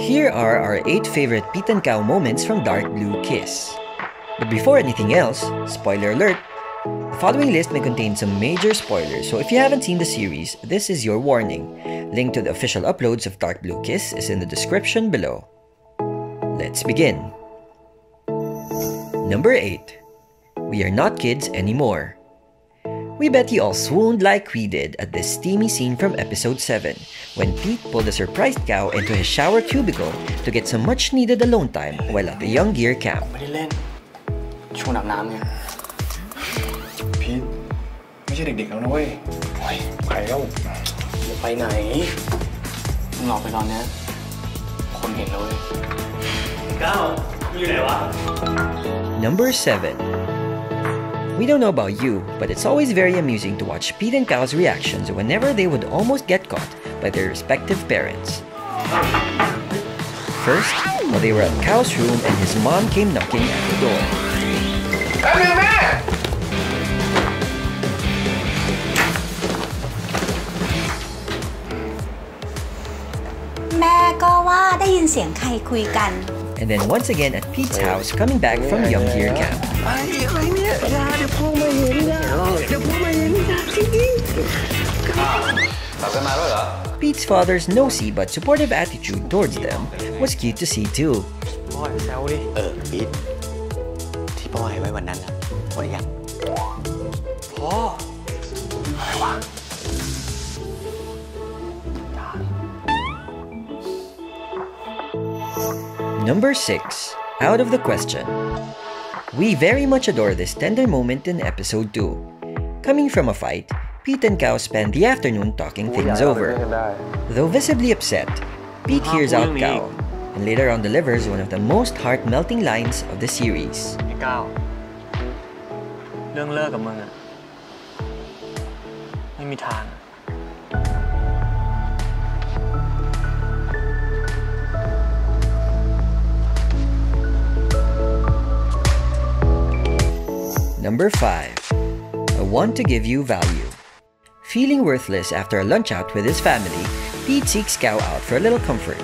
Here are our 8 favorite Pete and Kao moments from Dark Blue Kiss. But before anything else, spoiler alert, the following list may contain some major spoilers, so if you haven't seen the series, this is your warning. Link to the official uploads of Dark Blue Kiss is in the description below. Let's begin. Number 8. We are not kids anymore. We bet you all swooned like we did at this steamy scene from episode 7, when Pete pulled a surprised Kao into his shower cubicle to get some much-needed alone time while at the Young Gear camp. Number 7. We don't know about you, but it's always very amusing to watch Pete and Kao's reactions whenever they would almost get caught by their respective parents. First, while they were at Kao's room and his mom came knocking at the door. And then once again at Pete's house coming back from Young Gear camp. Pete's father's nosy but supportive attitude towards them was cute to see too. Number 6. Out of the question. We very much adore this tender moment in episode 2. Coming from a fight, Pete and Kao spend the afternoon talking things over. Though visibly upset, Pete hears out Kao and later on delivers one of the most heart-melting lines of the series. Number 5. I want to give you value. Feeling worthless after a lunch out with his family, Pete seeks Kao out for a little comfort.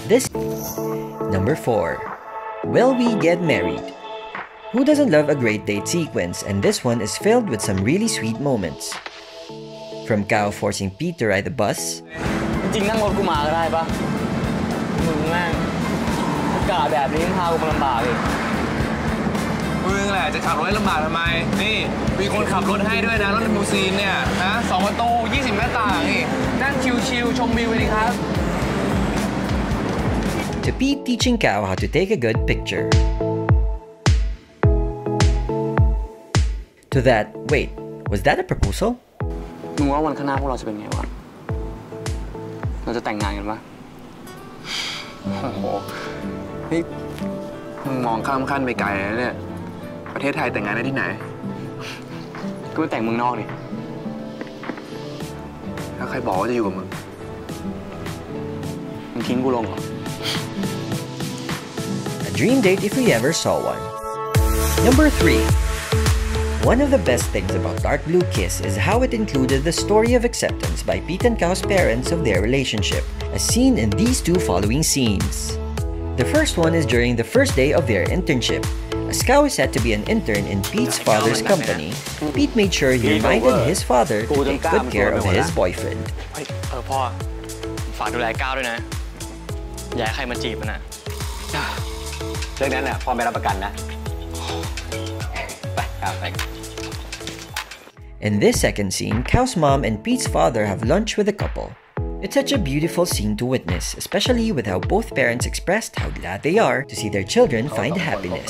This. Number 4. Will we get married? Who doesn't love a great date sequence, and this one is filled with some really sweet moments. From Kao forcing Pete to ride the bus, to Pete teaching Kao how to take a good picture. To that, wait, was that a proposal? Number 5. A dream date if we ever saw one. Number 3. One of the best things about Dark Blue Kiss is how it included the story of acceptance by Pete and Kao's parents of their relationship, as seen in these 2 following scenes. The first one is during the first day of their internship. As Kao is set to be an intern in Pete's father's company, Pete made sure he reminded his father to take good care of his boyfriend. In this second scene, Kao's mom and Pete's father have lunch with the couple. It's such a beautiful scene to witness, especially with how both parents expressed how glad they are to see their children find happiness.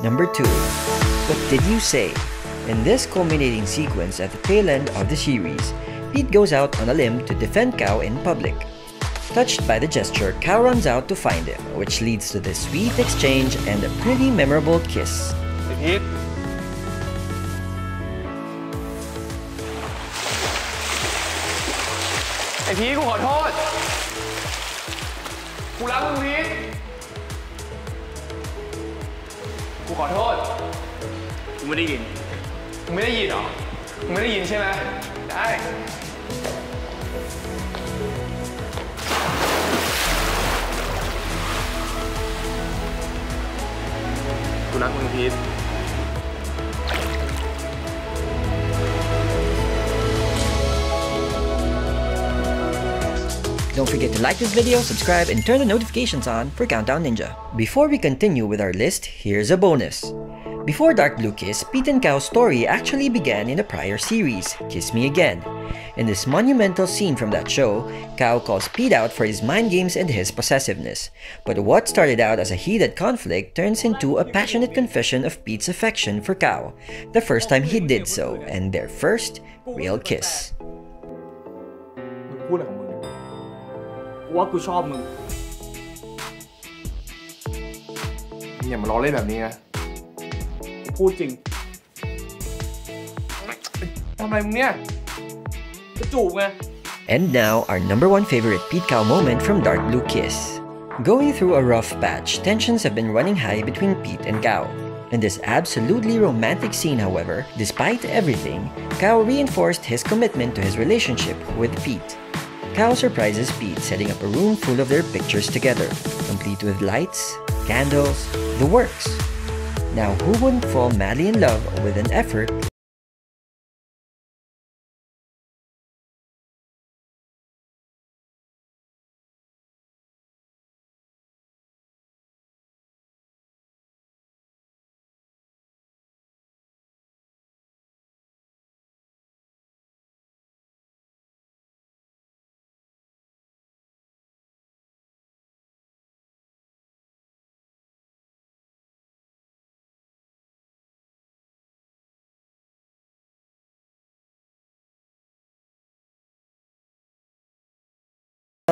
Number 2. What did you say? In this culminating sequence at the tail end of the series, Pete goes out on a limb to defend Kao in public. Touched by the gesture, Kao runs out to find him, which leads to this sweet exchange and a pretty memorable kiss. Pete ไอพีทกูขอโทษกูรักมึงพีทกูขอโทษกูไม่ได้ยินมึงไม่ได้ยินเหรอมึงไม่ได้ยินใช่ไหมได้กูรักมึงพีท Don't forget to like this video, subscribe, and turn the notifications on for Countdown Ninja. Before we continue with our list, here's a bonus. Before Dark Blue Kiss, Pete and Kao's story actually began in a prior series, Kiss Me Again. In this monumental scene from that show, Kao calls Pete out for his mind games and his possessiveness. But what started out as a heated conflict turns into a passionate confession of Pete's affection for Kao, the first time he did so, and their first real kiss. พูดอะไรของมึงกูว่ากูชอบมึงอย่ามาล้อเล่นแบบนี้นะกูพูดจริงทำอะไรมึงเนี่ยจะจูบไง And now, our number one favorite Pete Kao moment from Dark Blue Kiss. Going through a rough patch, tensions have been running high between Pete and Kao. In this absolutely romantic scene, however, despite everything, Kao reinforced his commitment to his relationship with Pete. Kao surprises Pete setting up a room full of their pictures together, complete with lights, candles, the works. Now who wouldn't fall madly in love with an effort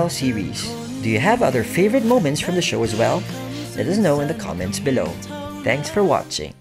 series? Do you have other favorite moments from the show as well? Let us know in the comments below. Thanks for watching.